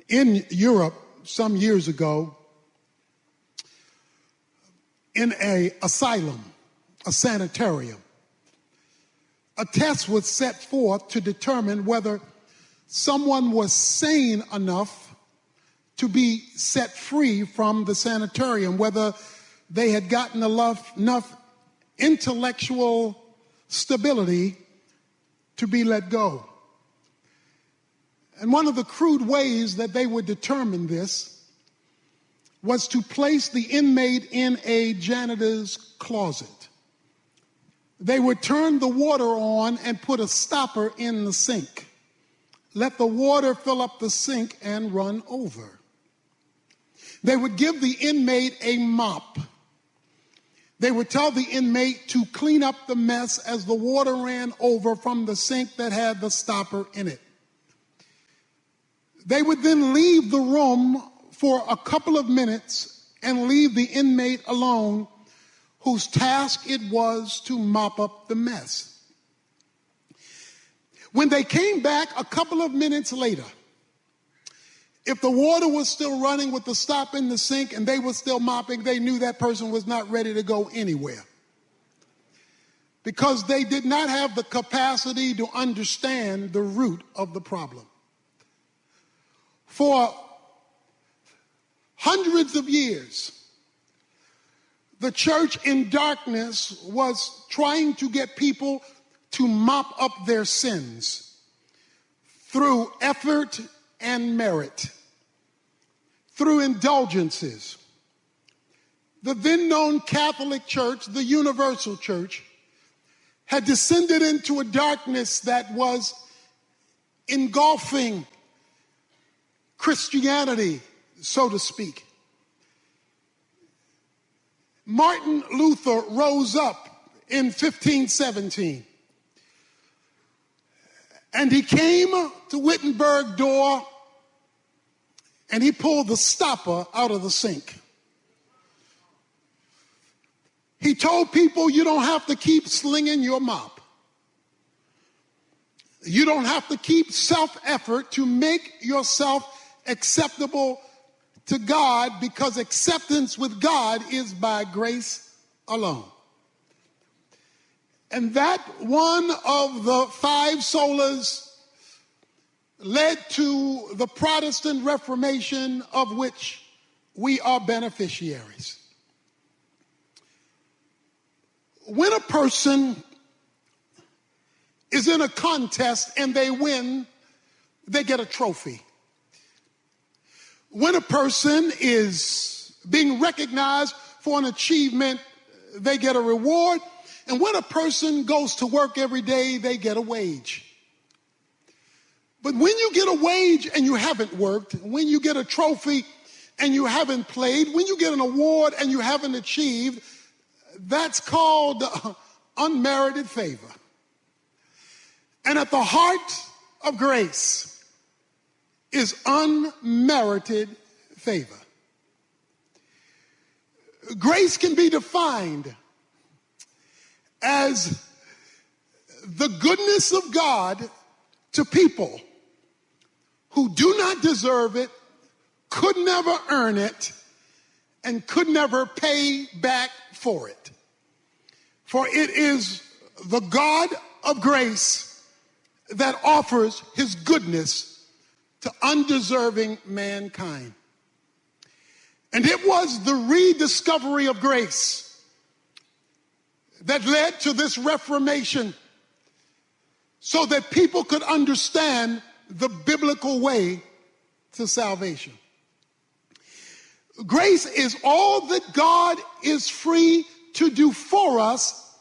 in Europe some years ago, in an asylum, a sanitarium, a test was set forth to determine whether someone was sane enough to be set free from the sanitarium, whether they had gotten enough intellectual stability to be let go. And one of the crude ways that they would determine this was to place the inmate in a janitor's closet. They would turn the water on and put a stopper in the sink. Let the water fill up the sink and run over. They would give the inmate a mop. They would tell the inmate to clean up the mess as the water ran over from the sink that had the stopper in it. They would then leave the room for a couple of minutes and leave the inmate alone, whose task it was to mop up the mess. When they came back a couple of minutes later, if the water was still running with the stop in the sink and they were still mopping, they knew that person was not ready to go anywhere, because they did not have the capacity to understand the root of the problem. For hundreds of years, the church in darkness was trying to get people to mop up their sins through effort and merit, through indulgences. The then known Catholic Church, the Universal Church, had descended into a darkness that was engulfing Christianity, so to speak. Martin Luther rose up in 1517, and he came to Wittenberg door and he pulled the stopper out of the sink. He told people, you don't have to keep slinging your mop. You don't have to keep self-effort to make yourself acceptable to God, because acceptance with God is by grace alone. And that one of the five solas led to the Protestant Reformation, of which we are beneficiaries. When a person is in a contest and they win, they get a trophy. When a person is being recognized for an achievement, they get a reward. And when a person goes to work every day, they get a wage. But when you get a wage and you haven't worked, when you get a trophy and you haven't played, when you get an award and you haven't achieved, that's called unmerited favor. And at the heart of grace is unmerited favor. Grace can be defined as the goodness of God to people who do not deserve it, could never earn it, and could never pay back for it. For it is the God of grace that offers his goodness to undeserving mankind. And it was the rediscovery of grace that led to this Reformation, so that people could understand the biblical way to salvation. Grace is all that God is free to do for us,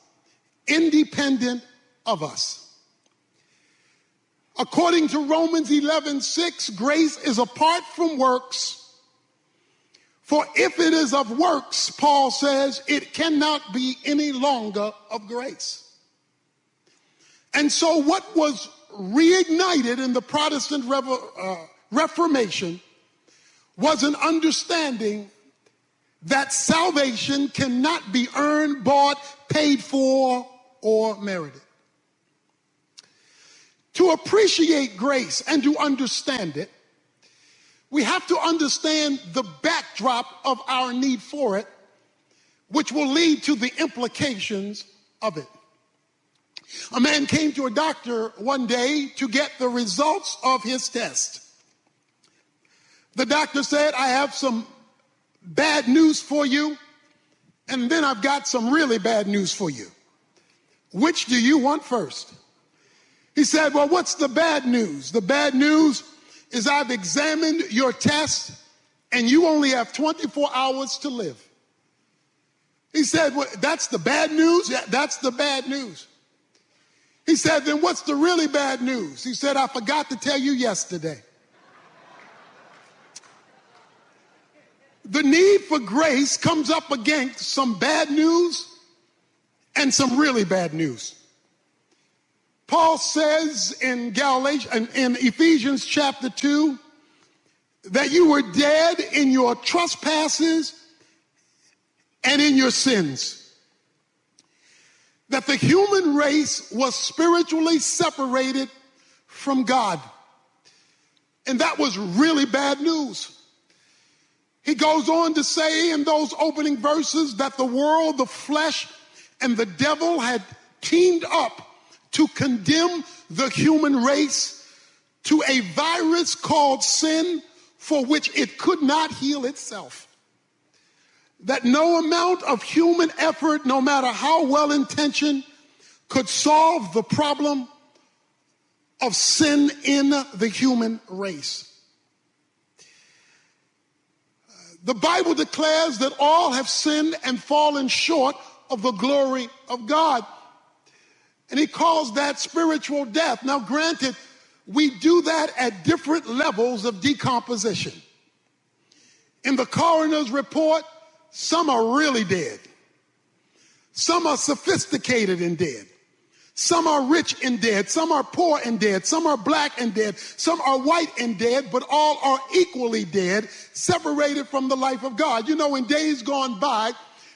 independent of us. According to Romans 11:6, grace is apart from works. For if it is of works, Paul says, it cannot be any longer of grace. And so what was reignited in the Protestant Reformation was an understanding that salvation cannot be earned, bought, paid for, or merited. To appreciate grace and to understand it, we have to understand the backdrop of our need for it, which will lead to the implications of it. A man came to a doctor one day to get the results of his test. The doctor said, I have some bad news for you, and then I've got some really bad news for you. Which do you want first? He said, well, what's the bad news? The bad news is I've examined your test, and you only have 24 hours to live. He said, well, that's the bad news? Yeah, that's the bad news. He said, then what's the really bad news? He said, I forgot to tell you yesterday. The need for grace comes up against some bad news and some really bad news. Paul says in Ephesians chapter 2 that you were dead in your trespasses and in your sins. That the human race was spiritually separated from God. And that was really bad news. He goes on to say in those opening verses that the world, the flesh, and the devil had teamed up to condemn the human race to a virus called sin for which it could not heal itself. That no amount of human effort, no matter how well-intentioned, could solve the problem of sin in the human race. The Bible declares that all have sinned and fallen short of the glory of God. And he calls that spiritual death. Now, granted, we do that at different levels of decomposition. In the coroner's report, some are really dead. Some are sophisticated and dead. Some are rich and dead. Some are poor and dead. Some are black and dead. Some are white and dead, but all are equally dead, separated from the life of God. You know, in days gone by,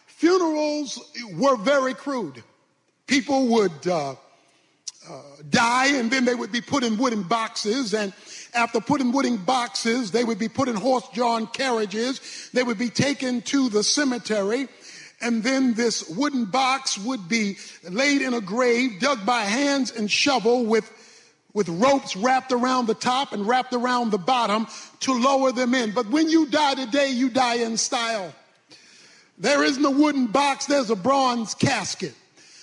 funerals were very crude. People would die, and then they would be put in wooden boxes, and after put in wooden boxes, they would be put in horse-drawn carriages. They would be taken to the cemetery, and then this wooden box would be laid in a grave, dug by hands and shovel with ropes wrapped around the top and wrapped around the bottom to lower them in. But when you die today, you die in style. There isn't a wooden box, there's a bronze casket.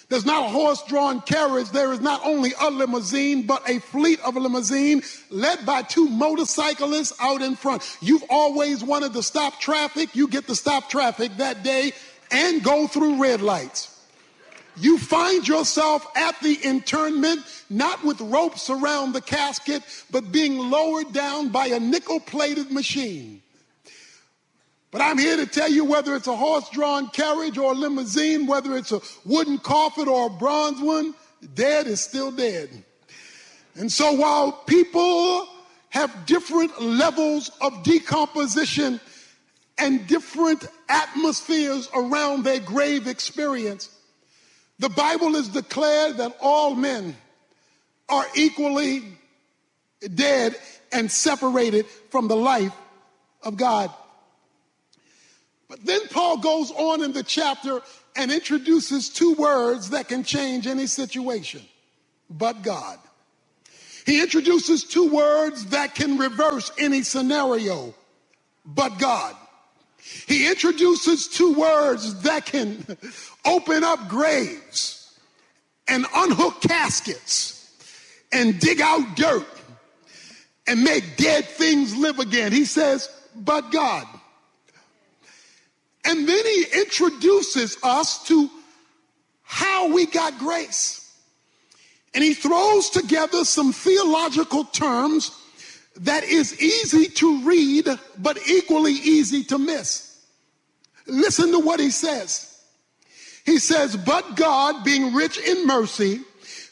There's not a horse-drawn carriage. There is not only a limousine, but a fleet of a limousine led by two motorcyclists out in front. You've always wanted to stop traffic. You get to stop traffic that day and go through red lights. You find yourself at the interment, not with ropes around the casket, but being lowered down by a nickel-plated machine. But I'm here to tell you, whether it's a horse-drawn carriage or a limousine, whether it's a wooden coffin or a bronze one, dead is still dead. And so while people have different levels of decomposition and different atmospheres around their grave experience, the Bible has declared that all men are equally dead and separated from the life of God. But then Paul goes on in the chapter and introduces two words that can change any situation. But God. He introduces two words that can reverse any scenario. But God. He introduces two words that can open up graves and unhook caskets and dig out dirt and make dead things live again. He says, but God. And then he introduces us to how we got grace. And he throws together some theological terms that is easy to read, but equally easy to miss. Listen to what he says. He says, but God, being rich in mercy,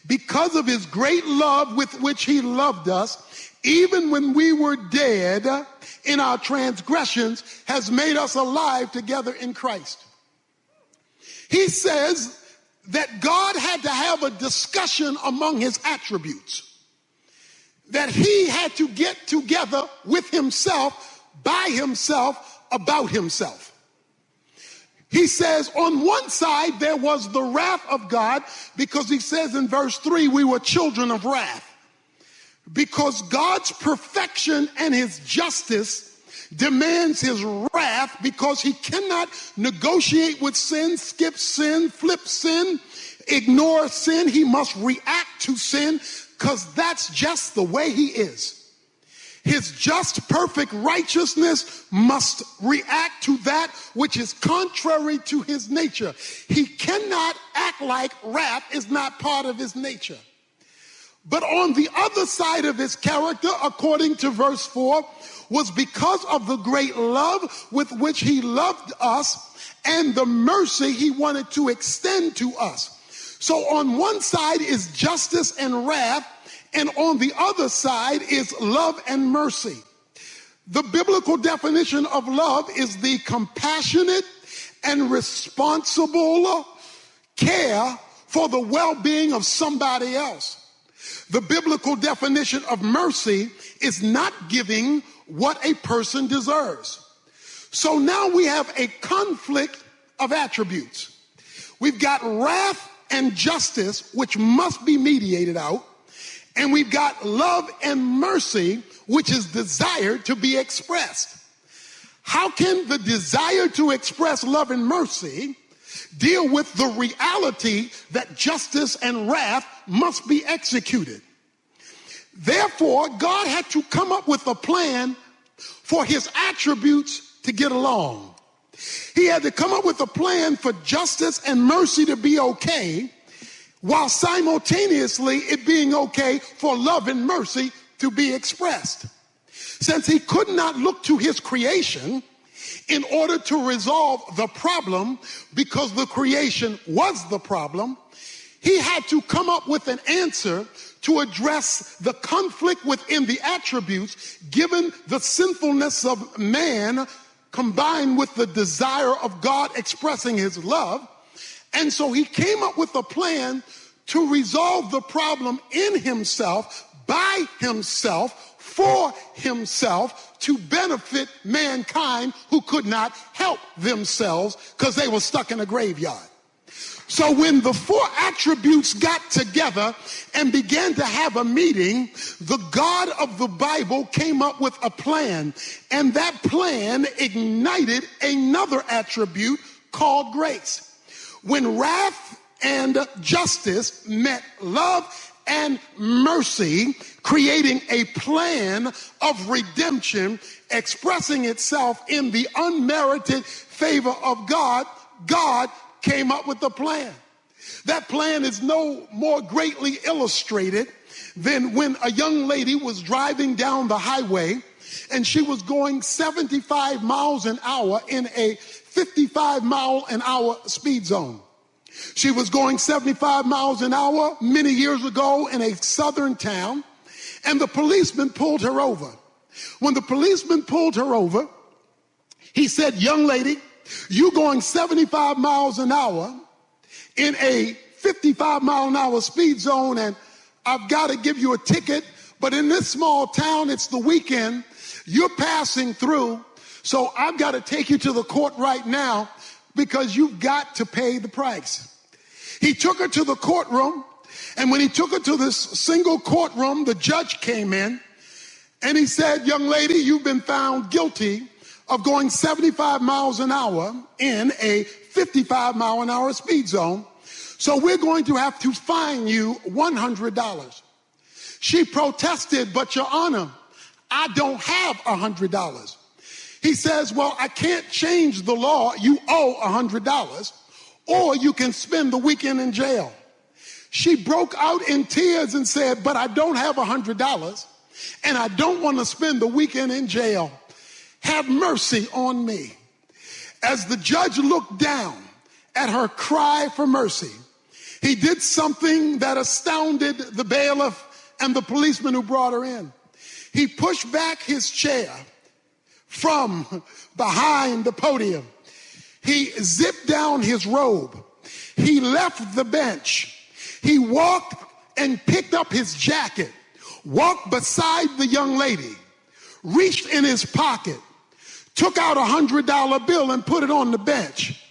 because of his great love with which he loved us, even when we were dead in our transgressions, has made us alive together in Christ. He says that God had to have a discussion among his attributes, that he had to get together with himself by himself about himself. He says on one side there was the wrath of God, because he says in verse 3, we were children of wrath. Because God's perfection and his justice demands his wrath, because he cannot negotiate with sin, skip sin, flip sin, ignore sin. He must react to sin, because that's just the way he is. His just, perfect righteousness must react to that which is contrary to his nature. He cannot act like wrath is not part of his nature. But on the other side of his character, according to verse 4, was because of the great love with which he loved us and the mercy he wanted to extend to us. So on one side is justice and wrath, and on the other side is love and mercy. The biblical definition of love is the compassionate and responsible care for the well-being of somebody else. The biblical definition of mercy is not giving what a person deserves. So now we have a conflict of attributes. We've got wrath and justice, which must be mediated out. And we've got love and mercy, which is desired to be expressed. How can the desire to express love and mercy deal with the reality that justice and wrath must be executed? Therefore, God had to come up with a plan for his attributes to get along. He had to come up with a plan for justice and mercy to be okay, while simultaneously it being okay for love and mercy to be expressed. Since he could not look to his creation in order to resolve the problem, because the creation was the problem, he had to come up with an answer to address the conflict within the attributes, given the sinfulness of man combined with the desire of God expressing his love. And so he came up with a plan to resolve the problem in himself, by himself, for himself, to benefit mankind who could not help themselves because they were stuck in a graveyard. So when the four attributes got together and began to have a meeting, the God of the Bible came up with a plan, and that plan ignited another attribute called grace. When wrath and justice met love and mercy, creating a plan of redemption expressing itself in the unmerited favor of God, God came up with a plan. That plan is no more greatly illustrated than when a young lady was driving down the highway and she was going 75 miles an hour in a 55 mile an hour speed zone. She was going 75 miles an hour many years ago in a southern town, and the policeman pulled her over. When the policeman pulled her over, he said, "Young lady, you going 75 miles an hour in a 55 mile an hour speed zone, and I've got to give you a ticket, but in this small town, it's the weekend, you're passing through, so I've got to take you to the court right now because you've got to pay the price." He took her to the courtroom, and when he took her to this single courtroom, the judge came in, and he said, "Young lady, you've been found guilty of going 75 miles an hour in a 55 mile an hour speed zone, so we're going to have to fine you $100. She protested, "But Your Honor, I don't have $100. He says, "Well, I can't change the law. You owe $100, or you can spend the weekend in jail." She broke out in tears and said, "But I don't have $100, and I don't want to spend the weekend in jail. Have mercy on me." As the judge looked down at her cry for mercy, he did something that astounded the bailiff and the policeman who brought her in. He pushed back his chair from behind the podium. He zipped down his robe. He left the bench. He walked and picked up his jacket, walked beside the young lady, reached in his pocket, took out $100 bill and put it on the bench,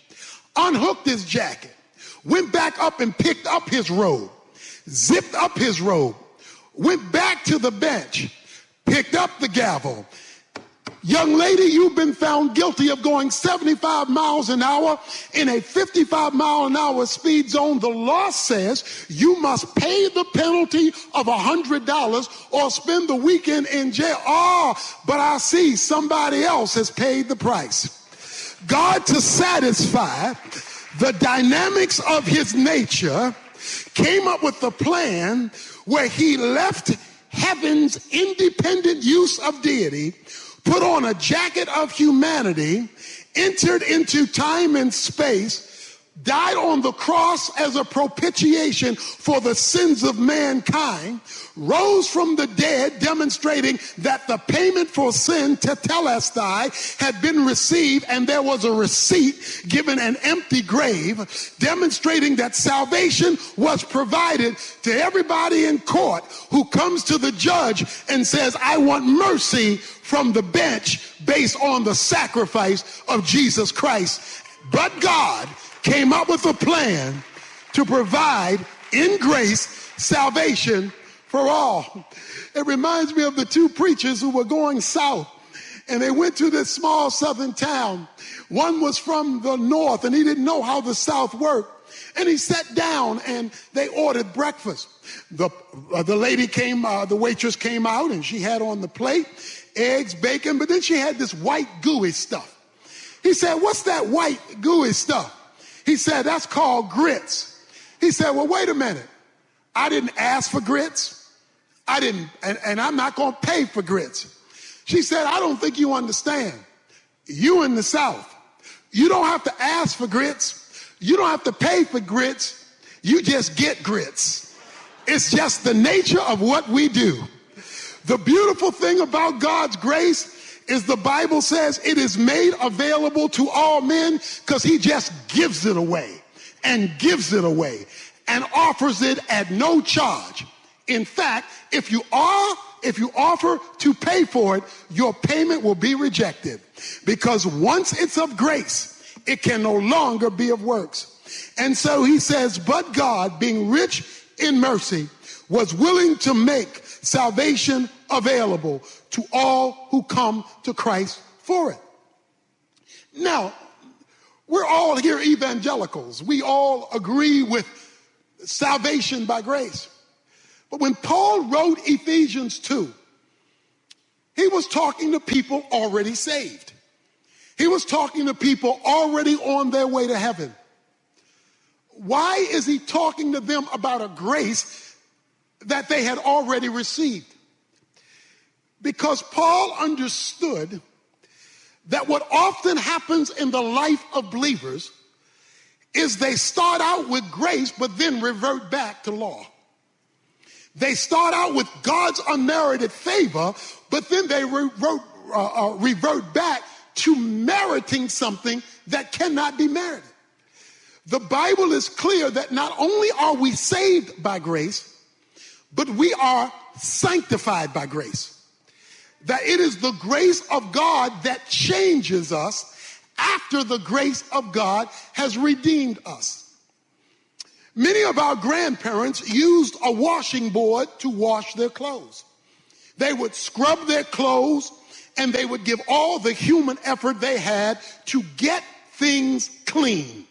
unhooked his jacket, went back up and picked up his robe, zipped up his robe, went back to the bench, picked up the gavel. Young lady, you've been found guilty of going 75 miles an hour in a 55 mile an hour speed zone. The law says you must pay the penalty of $100 or spend the weekend in jail. Oh, but I see somebody else has paid the price. God, to satisfy the dynamics of his nature, came up with a plan where he left heaven's independent use of deity, put on a jacket of humanity, entered into time and space, died on the cross as a propitiation for the sins of mankind, rose from the dead, demonstrating that the payment for sin, tetelestai, had been received, and there was a receipt given an empty grave, demonstrating that salvation was provided to everybody in court who comes to the judge and says, I want mercy from the bench based on the sacrifice of Jesus Christ. But God came up with a plan to provide in grace salvation for all. It reminds me of the two preachers who were going south, and they went to this small southern town. One was from the north, and he didn't know how the south worked. And he sat down and they ordered breakfast. The lady came, the waitress came out, and she had on the plate eggs, bacon, but then she had this white gooey stuff. He said, what's that white gooey stuff? He said, that's called grits. He said, well, wait a minute. I didn't ask for grits. I didn't, and I'm not going to pay for grits. She said, I don't think you understand. You in the South, you don't have to ask for grits. You don't have to pay for grits. You just get grits. It's just the nature of what we do. The beautiful thing about God's grace is the Bible says it is made available to all men because he just gives it away and gives it away and offers it at no charge. In fact, if you offer to pay for it, your payment will be rejected, because once it's of grace, it can no longer be of works. And so he says, but God, being rich in mercy, was willing to make salvation available to all who come to Christ for it. Now, we're all here evangelicals. We all agree with salvation by grace. But when Paul wrote Ephesians 2, he was talking to people already saved. He was talking to people already on their way to heaven. Why is he talking to them about a grace that they had already received? Because Paul understood that what often happens in the life of believers is they start out with grace but then revert back to law. They start out with God's unmerited favor, but then they revert back to meriting something that cannot be merited. The Bible is clear that not only are we saved by grace, but we are sanctified by grace. That it is the grace of God that changes us after the grace of God has redeemed us. Many of our grandparents used a washing board to wash their clothes. They would scrub their clothes, and they would give all the human effort they had to get things clean.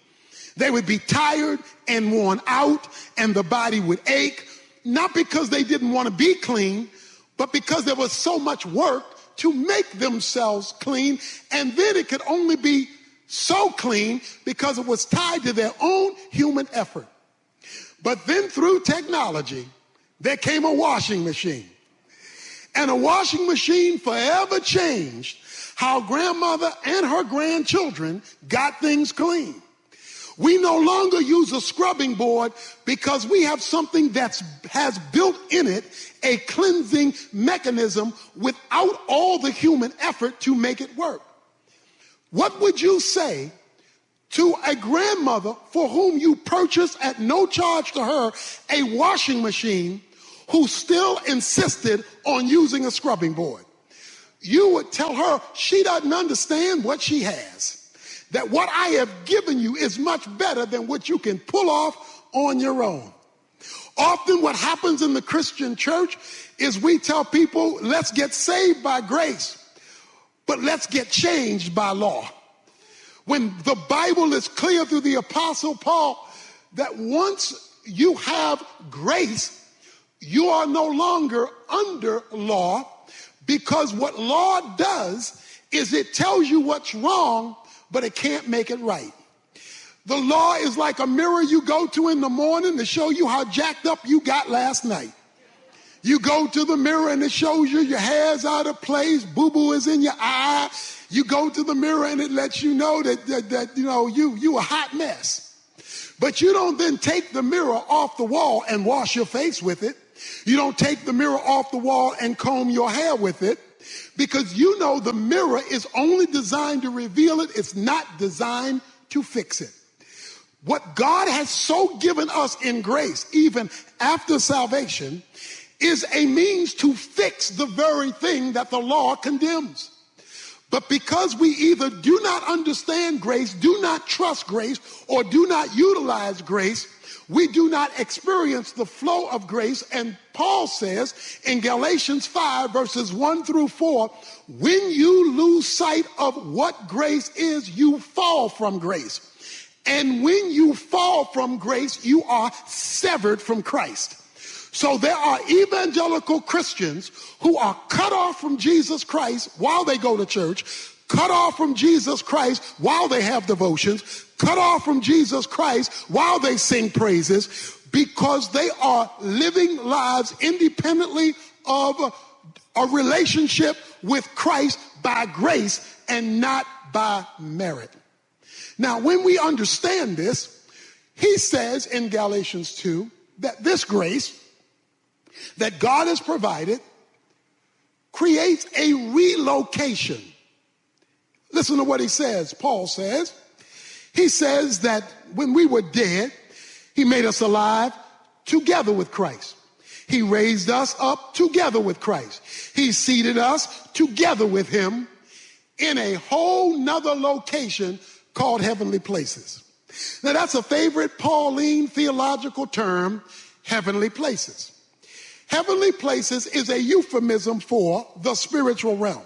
They would be tired and worn out, and the body would ache, not because they didn't want to be clean, but because there was so much work to make themselves clean, and then it could only be so clean because it was tied to their own human effort. But then through technology, there came a washing machine. And a washing machine forever changed how grandmother and her grandchildren got things clean. We no longer use a scrubbing board because we have something that has built in it a cleansing mechanism without all the human effort to make it work. What would you say to a grandmother for whom you purchased at no charge to her a washing machine who still insisted on using a scrubbing board? you would tell her she doesn't understand what she has. That what I have given you is much better than what you can pull off on your own. Often what happens in the Christian church is we tell people, let's get saved by grace, but let's get changed by law. When the Bible is clear through the Apostle Paul that once you have grace, you are no longer under law, because what law does is it tells you what's wrong, but it can't make it right. The law is like a mirror you go to in the morning to show you how jacked up you got last night. You go to the mirror and it shows you your hair's out of place, boo-boo is in your eye. You go to the mirror and it lets you know that you a hot mess. But you don't then take the mirror off the wall and wash your face with it. You don't take the mirror off the wall and comb your hair with it, because you know the mirror is only designed to reveal it. It's not designed to fix it. What God has so given us in grace, even after salvation, is a means to fix the very thing that the law condemns. But because we either do not understand grace, do not trust grace, or do not utilize grace, we do not experience the flow of grace. And Paul says in Galatians 5 verses 1 through 4, when you lose sight of what grace is, you fall from grace. And when you fall from grace, you are severed from Christ. So there are evangelical Christians who are cut off from Jesus Christ while they go to church, cut off from Jesus Christ while they have devotions, cut off from Jesus Christ while they sing praises, because they are living lives independently of a relationship with Christ by grace and not by merit. Now, when we understand this, he says in Galatians 2 that this grace that God has provided creates a relocation. Listen to what he says. Paul says, he says that when we were dead, he made us alive together with Christ. He raised us up together with Christ. He seated us together with him in a whole nother location called heavenly places. Now that's a favorite Pauline theological term, heavenly places. Heavenly places is a euphemism for the spiritual realm.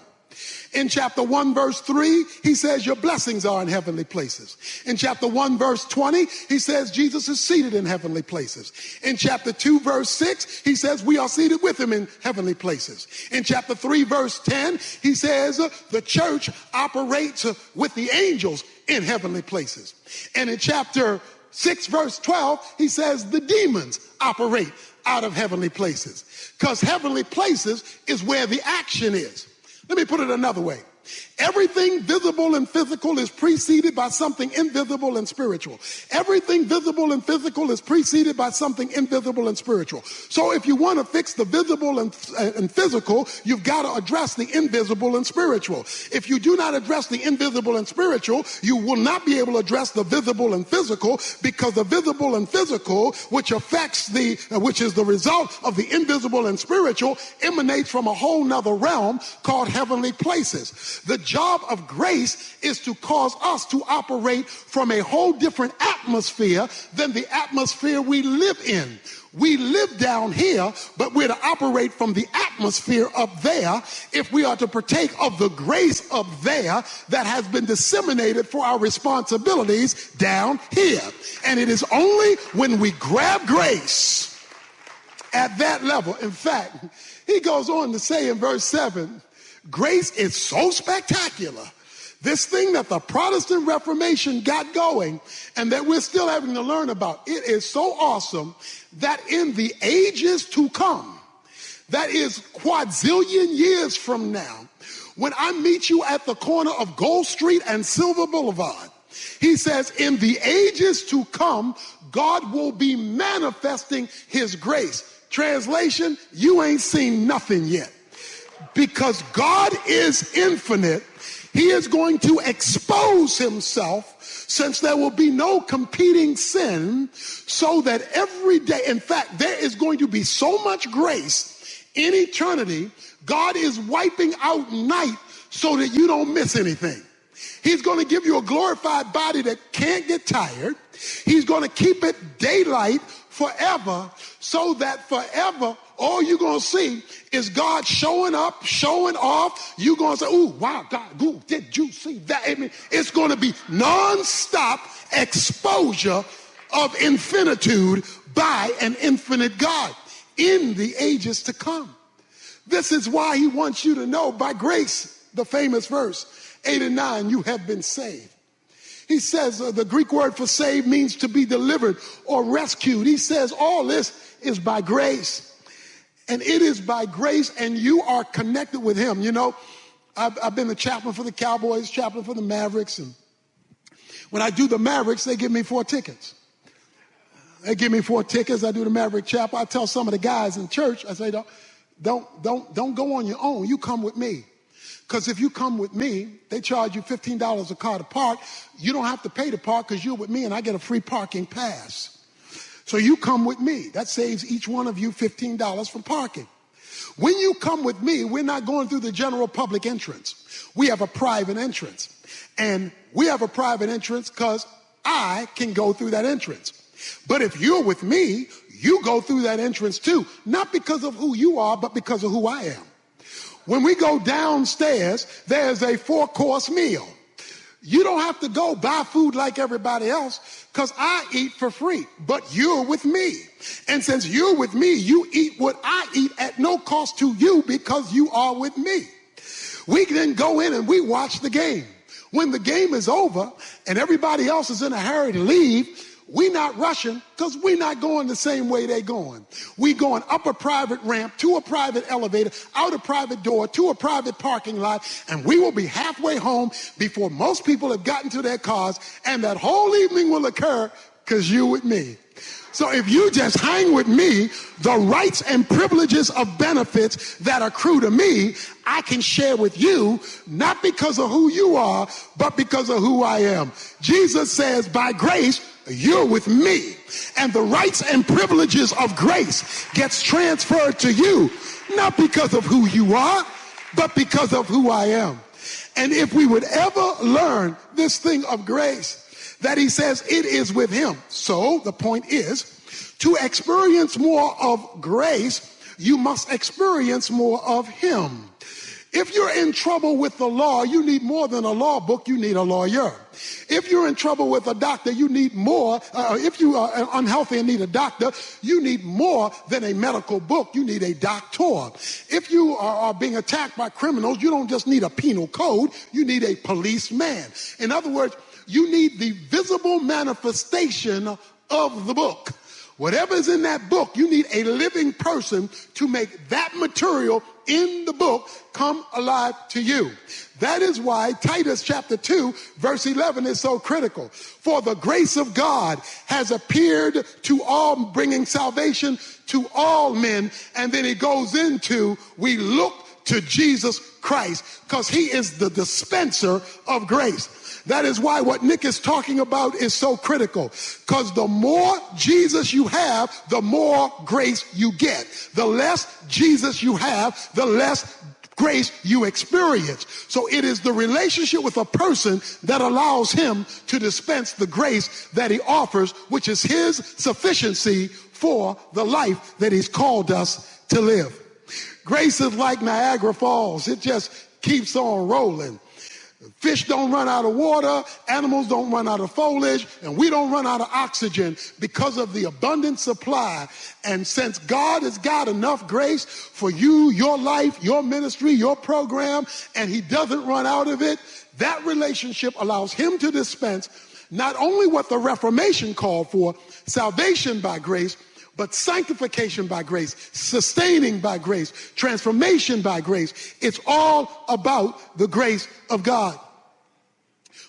In chapter 1 verse 3, he says your blessings are in heavenly places. In chapter 1 verse 20, he says Jesus is seated in heavenly places. In chapter 2 verse 6, he says we are seated with him in heavenly places. In chapter 3 verse 10, he says the church operates with the angels in heavenly places. And in chapter 6 verse 12, he says the demons operate out of heavenly places, because heavenly places is where the action is. Let me put it another way. Everything visible and physical is preceded by something invisible and spiritual. Everything visible and physical is preceded by something invisible and spiritual. So if you want to fix the visible and physical, you've got to address the invisible and spiritual. If you do not address the invisible and spiritual, you will not be able to address the visible and physical, because the visible and physical, which is the result of the invisible and spiritual, emanates from a whole nother realm called heavenly places. The job of grace is to cause us to operate from a whole different atmosphere than the atmosphere we live in. We live down here, but we're to operate from the atmosphere up there if we are to partake of the grace up there that has been disseminated for our responsibilities down here. And it is only when we grab grace at that level. In fact, he goes on to say in verse 7, grace is so spectacular, this thing that the Protestant Reformation got going and that we're still having to learn about, it is so awesome that in the ages to come, that is quadrillion years from now, when I meet you at the corner of Gold Street and Silver Boulevard, he says in the ages to come, God will be manifesting his grace. Translation, you ain't seen nothing yet. Because God is infinite, he is going to expose himself, since there will be no competing sin, so that every day, in fact, there is going to be so much grace In eternity, God is wiping out night so that you don't miss anything. He's going to give you a glorified body that can't get tired. He's going to keep it daylight forever, so that forever all you're going to see is God showing up, showing off. You're going to say, ooh, wow, God, ooh, did you see that? I mean, it's going to be nonstop exposure of infinitude by an infinite God in the ages to come. This is why he wants you to know by grace, the famous verse 8 and 9, you have been saved. He says the Greek word for saved means to be delivered or rescued. He says all this is by grace. And it is by grace, and you are connected with him. You know, I've been the chaplain for the Cowboys, chaplain for the Mavericks. And when I do the Mavericks, they give me 4 tickets. They give me 4 tickets. I do the Maverick chapel. I tell some of the guys in church, I say, don't go on your own. You come with me. Because if you come with me, they charge you $15 a car to park. You don't have to pay to park because you're with me and I get a free parking pass. So you come with me. That saves each one of you $15 for parking. When you come with me, we're not going through the general public entrance. We have a private entrance. And we have a private entrance because I can go through that entrance. But if you're with me, you go through that entrance too. Not because of who you are, but because of who I am. When we go downstairs, there's a 4-course meal. You don't have to go buy food like everybody else because I eat for free, but you're with me. And since you're with me, you eat what I eat at no cost to you because you are with me. We then go in and we watch the game. When the game is over and everybody else is in a hurry to leave, we're not rushing because we're not going the same way they're going. We're going up a private ramp, to a private elevator, out a private door, to a private parking lot, and we will be halfway home before most people have gotten to their cars, and that whole evening will occur because you're with me. So if you just hang with me, the rights and privileges of benefits that accrue to me, I can share with you, not because of who you are, but because of who I am. Jesus says, by grace, you're with me. And the rights and privileges of grace gets transferred to you, not because of who you are, but because of who I am. And if we would ever learn this thing of grace, that he says it is with him. So the point is, to experience more of grace, you must experience more of him. If you're in trouble with the law, you need more than a law book, you need a lawyer. If you're in trouble with a doctor, you need more. If you are unhealthy and need a doctor, you need more than a medical book, you need a doctor. If you are being attacked by criminals, you don't just need a penal code, you need a policeman. In other words, you need the visible manifestation of the book. Whatever's in that book, you need a living person to make that material in the book come alive to you. That is why Titus chapter 2, verse 11 is so critical. For the grace of God has appeared to all, bringing salvation to all men. And then he goes into, we look to Jesus Christ because he is the dispenser of grace. That is why what Nick is talking about is so critical, because the more Jesus you have, the more grace you get. The less Jesus you have, the less grace you experience. So it is the relationship with a person that allows him to dispense the grace that he offers, which is his sufficiency for the life that he's called us to live. Grace is like Niagara Falls. It just keeps on rolling. Fish don't run out of water, animals don't run out of foliage, and we don't run out of oxygen because of the abundant supply. And since God has got enough grace for you, your life, your ministry, your program, and he doesn't run out of it, that relationship allows him to dispense not only what the Reformation called for, salvation by grace, but sanctification by grace, sustaining by grace, transformation by grace. It's all about the grace of God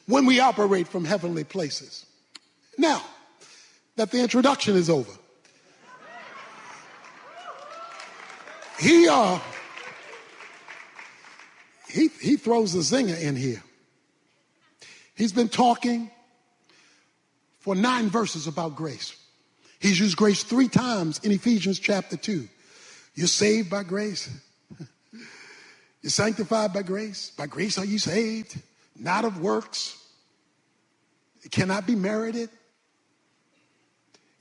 when we operate from heavenly places. Now that the introduction is over, he throws a zinger in here. He's been talking for 9 verses about grace. He's used grace 3 times in Ephesians chapter 2. You're saved by grace. You're sanctified by grace. By grace are you saved, not of works. It cannot be merited.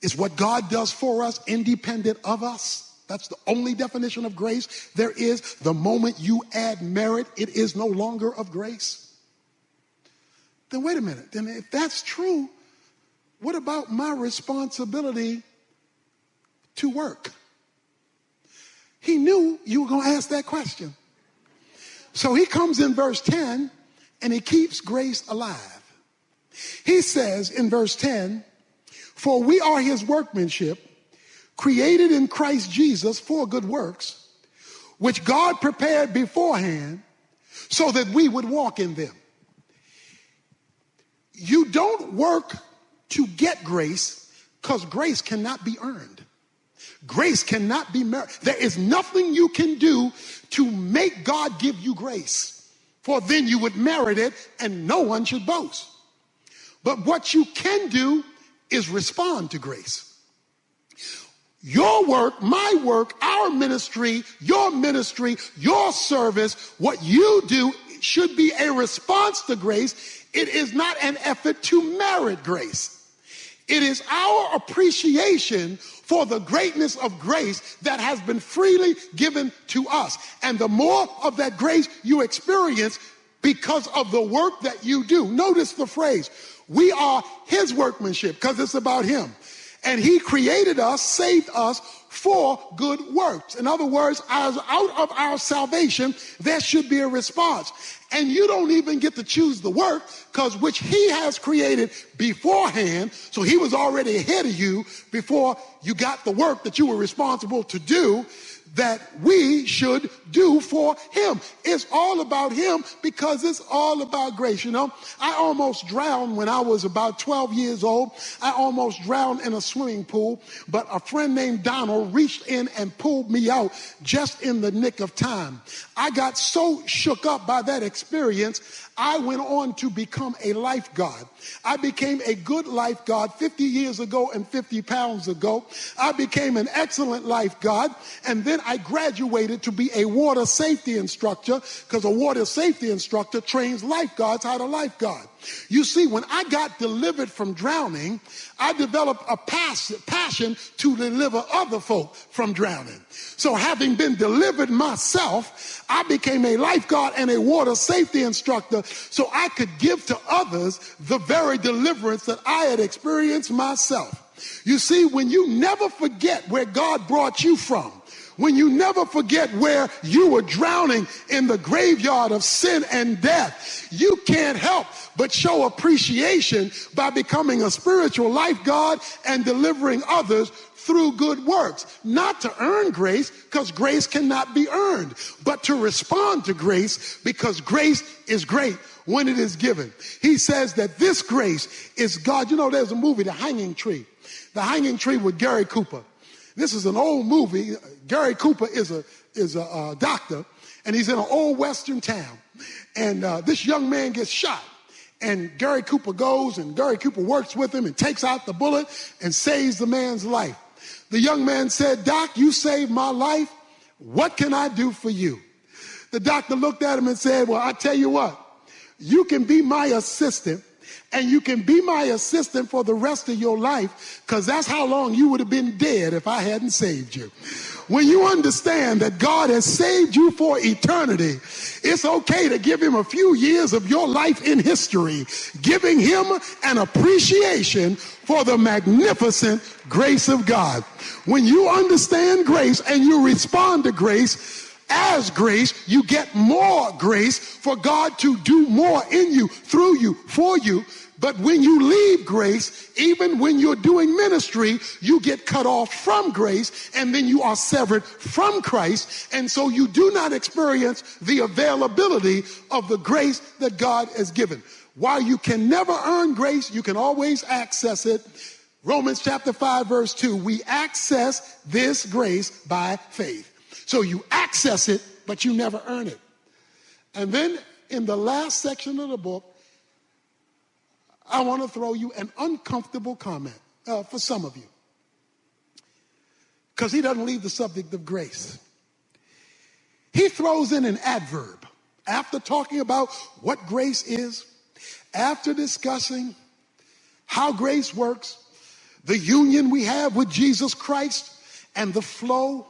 It's what God does for us, independent of us. That's the only definition of grace there is. The moment you add merit, it is no longer of grace. Then wait a minute. Then if that's true, what about my responsibility to work? He knew you were going to ask that question. So he comes in verse 10 and he keeps grace alive. He says in verse 10, for we are his workmanship, created in Christ Jesus for good works, which God prepared beforehand so that we would walk in them. You don't work to get grace because grace cannot be earned. Grace cannot be merited. There is nothing you can do to make God give you grace, for then you would merit it and no one should boast. But what you can do is respond to grace. Your work, my work, our ministry, your service, what you do should be a response to grace. It is not an effort to merit grace. It is our appreciation for the greatness of grace that has been freely given to us. And the more of that grace you experience because of the work that you do. Notice the phrase, we are his workmanship, because it's about him. And he created us, saved us for good works. In other words, as out of our salvation, there should be a response. And you don't even get to choose the work, because which he has created beforehand. So he was already ahead of you before you got the work that you were responsible to do, that we should do for him. It's all about him because it's all about grace. You know, I almost drowned when I was about 12 years old. I almost drowned in a swimming pool, but a friend named Donald reached in and pulled me out just in the nick of time. I got so shook up by that experience, I went on to become a lifeguard. I became a good lifeguard 50 years ago and 50 pounds ago. I became an excellent lifeguard, and then I graduated to be a water safety instructor, because a water safety instructor trains lifeguards how to lifeguard. You see, when I got delivered from drowning, I developed a passion to deliver other folk from drowning. So having been delivered myself, I became a lifeguard and a water safety instructor so I could give to others the very deliverance that I had experienced myself. You see, when you never forget where God brought you from, when you never forget where you were drowning in the graveyard of sin and death, you can't help but show appreciation by becoming a spiritual lifeguard and delivering others through good works. Not to earn grace, because grace cannot be earned, but to respond to grace, because grace is great when it is given. He says that this grace is God. You know, there's a movie, The Hanging Tree. The Hanging Tree with Gary Cooper. This is an old movie. Gary Cooper is a doctor, and he's in an old western town. And this young man gets shot. And Gary Cooper goes, and Gary Cooper works with him and takes out the bullet and saves the man's life. The young man said, "Doc, you saved my life. What can I do for you?" The doctor looked at him and said, "Well, I tell you what, you can be my assistant, and you can be my assistant for the rest of your life, because that's how long you would have been dead if I hadn't saved you." When you understand that God has saved you for eternity, it's okay to give him a few years of your life in history, giving him an appreciation for the magnificent grace of God. When you understand grace and you respond to grace, as grace, you get more grace for God to do more in you, through you, for you. But when you leave grace, even when you're doing ministry, you get cut off from grace, and then you are severed from Christ. And so you do not experience the availability of the grace that God has given. While you can never earn grace, you can always access it. Romans chapter 5, verse 2, we access this grace by faith. So you access it, but you never earn it. And then in the last section of the book, I want to throw you an uncomfortable comment for some of you. because he doesn't leave the subject of grace. He throws in an adverb after talking about what grace is, after discussing how grace works, the union we have with Jesus Christ, and the flow.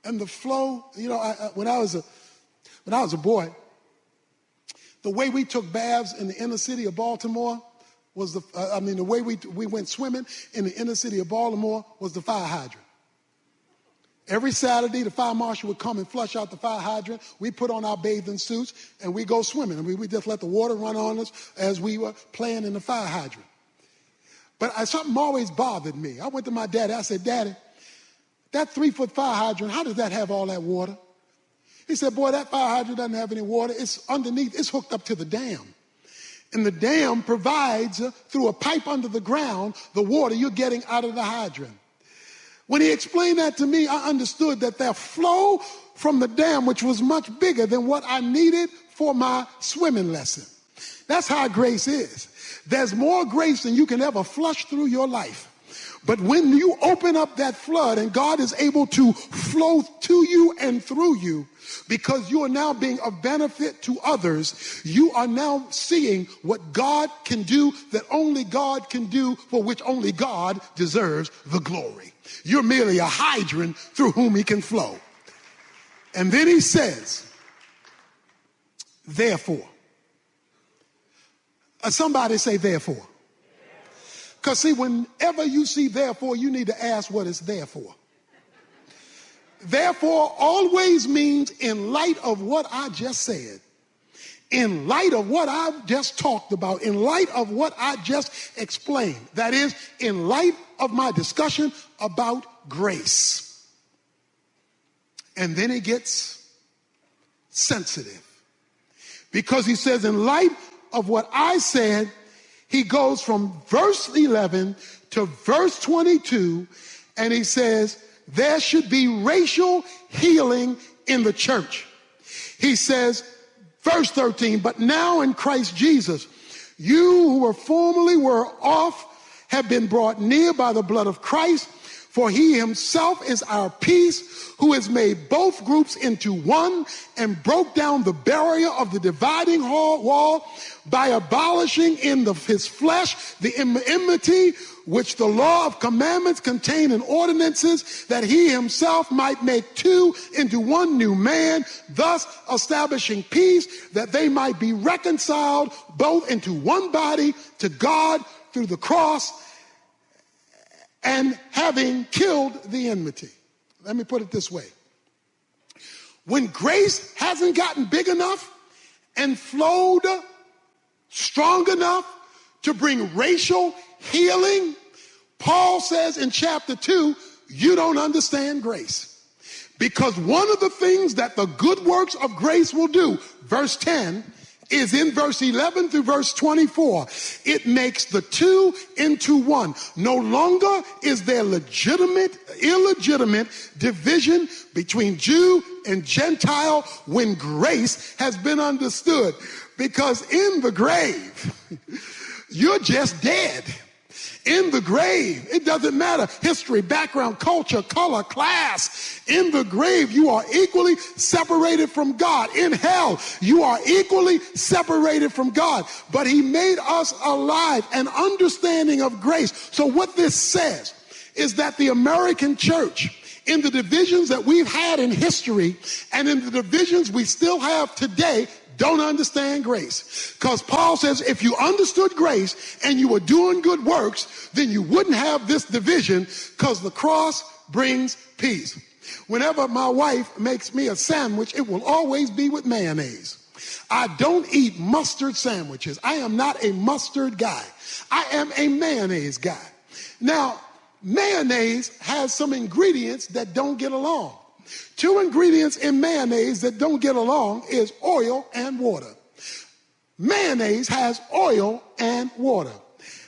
You know, when I was a boy, the way we took baths in the inner city of Baltimore was the way we went swimming in the inner city of Baltimore was the fire hydrant. Every Saturday, the fire marshal would come and flush out the fire hydrant. We put on our bathing suits and we go swimming. And we just let the water run on us as we were playing in the fire hydrant. But something always bothered me. I went to my daddy. I said, Daddy, that 3-foot fire hydrant, how does that have all that water? He said, boy, that fire hydrant doesn't have any water. It's underneath. It's hooked up to the dam. And the dam provides, through a pipe under the ground, the water you're getting out of the hydrant. When he explained that to me, I understood that there flow from the dam, which was much bigger than what I needed for my swimming lesson. That's how grace is. There's more grace than you can ever flush through your life. But when you open up that flood and God is able to flow to you and through you, because you are now being of benefit to others, you are now seeing what God can do that only God can do, for which only God deserves the glory. You're merely a hydrant through whom he can flow. And then he says, therefore. Somebody say therefore. Because see, whenever you see therefore, you need to ask what it's there for. Therefore always means in light of what I just said, in light of what I've just talked about, in light of what I just explained. That is, in light of my discussion about grace. And then it gets sensitive. Because he says, in light of what I said, he goes from verse 11 to verse 22, and he says, there should be racial healing in the church. He says, verse 13, but now in Christ Jesus, you who were formerly off have been brought near by the blood of Christ, for he himself is our peace, who has made both groups into one and broke down the barrier of the dividing wall by abolishing in his flesh the enmity which the law of commandments contained in ordinances, that he himself might make two into one new man, thus establishing peace, that they might be reconciled both into one body to God through the cross, and having killed the enmity. Let me put it this way. When grace hasn't gotten big enough and flowed strong enough to bring racial healing, Paul says in chapter 2, you don't understand grace. Because one of the things that the good works of grace will do, verse 10, is in verse 11 through verse 24. It makes the two into one. No longer is there illegitimate division between Jew and Gentile when grace has been understood. Because in the grave, you're just dead. In the grave, it doesn't matter history, background, culture, color, class. In the grave, you are equally separated from God. In hell, you are equally separated from God. But he made us alive, an understanding of grace. So what this says is that the American church, in the divisions that we've had in history and in the divisions we still have today, don't understand grace. Because Paul says if you understood grace and you were doing good works, then you wouldn't have this division, because the cross brings peace. Whenever my wife makes me a sandwich, it will always be with mayonnaise. I don't eat mustard sandwiches. I am not a mustard guy. I am a mayonnaise guy. Now, mayonnaise has some ingredients that don't get along. Two ingredients in mayonnaise that don't get along is oil and water. Mayonnaise has oil and water.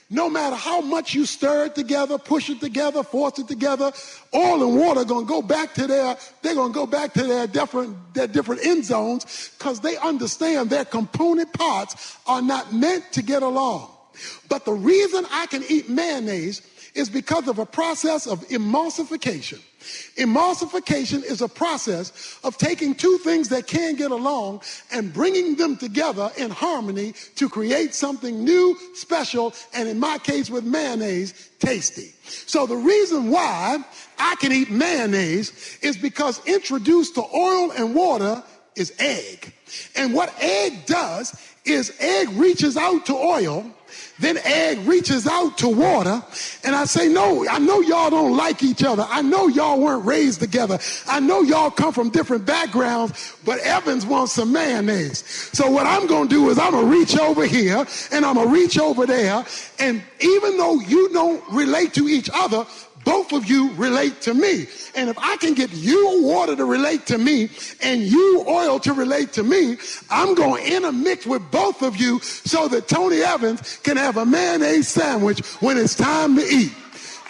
No matter how much you stir it together, push it together, force it together, oil and water are going to go back to their different end zones, because they understand their component parts are not meant to get along. But the reason I can eat mayonnaise is because of a process of emulsification. Emulsification is a process of taking two things that can get along and bringing them together in harmony to create something new, special, and in my case with mayonnaise, tasty. So the reason why I can eat mayonnaise is because introduced to oil and water is egg. And what egg does is egg reaches out to oil, then egg reaches out to water, and I say, no, I know y'all don't like each other. I know y'all weren't raised together. I know y'all come from different backgrounds, but Evans wants some mayonnaise. So what I'm going to do is I'm going to reach over here, and I'm going to reach over there, and even though you don't relate to each other, both of you relate to me. And if I can get you water to relate to me and you oil to relate to me, I'm going to intermix with both of you so that Tony Evans can have a mayonnaise sandwich when it's time to eat.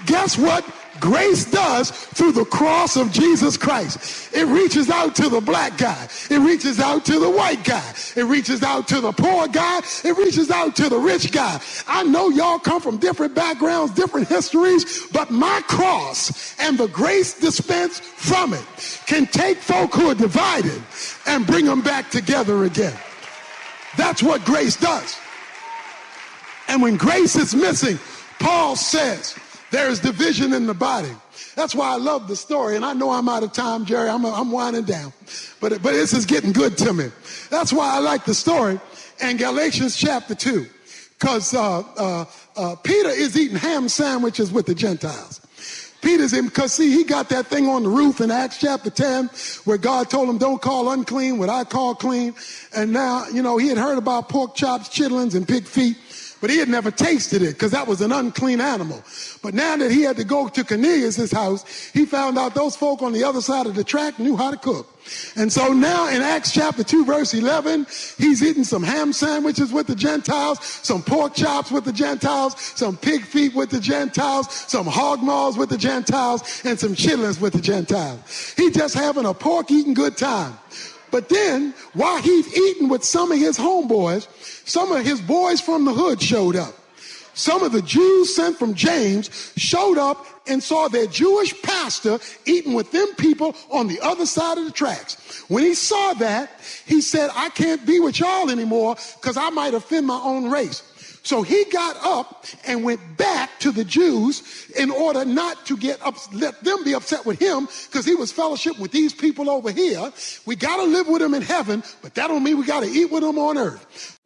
Guess what grace does through the cross of Jesus Christ? It reaches out to the black guy. It reaches out to the white guy. It reaches out to the poor guy. It reaches out to the rich guy. I know y'all come from different backgrounds, different histories, but my cross and the grace dispensed from it can take folk who are divided and bring them back together again. That's what grace does. And when grace is missing, Paul says, there is division in the body. That's why I love the story. And I know I'm out of time, Jerry. I'm winding down. But this is getting good to me. That's why I like the story in Galatians chapter 2. Because Peter is eating ham sandwiches with the Gentiles. Peter's in, because see, he got that thing on the roof in Acts chapter 10 where God told him, don't call unclean what I call clean. And now, he had heard about pork chops, chitlins, and pig feet. But he had never tasted it because that was an unclean animal. But now that he had to go to Cornelius' house, he found out those folk on the other side of the track knew how to cook. And so now in Acts chapter 2, verse 11, he's eating some ham sandwiches with the Gentiles, some pork chops with the Gentiles, some pig feet with the Gentiles, some hog maws with the Gentiles, and some chitlins with the Gentiles. He's just having a pork-eating good time. But then, while he's eating with some of his homeboys, some of his boys from the hood showed up. Some of the Jews sent from James showed up and saw their Jewish pastor eating with them people on the other side of the tracks. When he saw that, he said, I can't be with y'all anymore because I might offend my own race. So he got up and went back to the Jews in order not to let them be upset with him because he was fellowship with these people over here. We got to live with them in heaven, but that don't mean we got to eat with them on earth.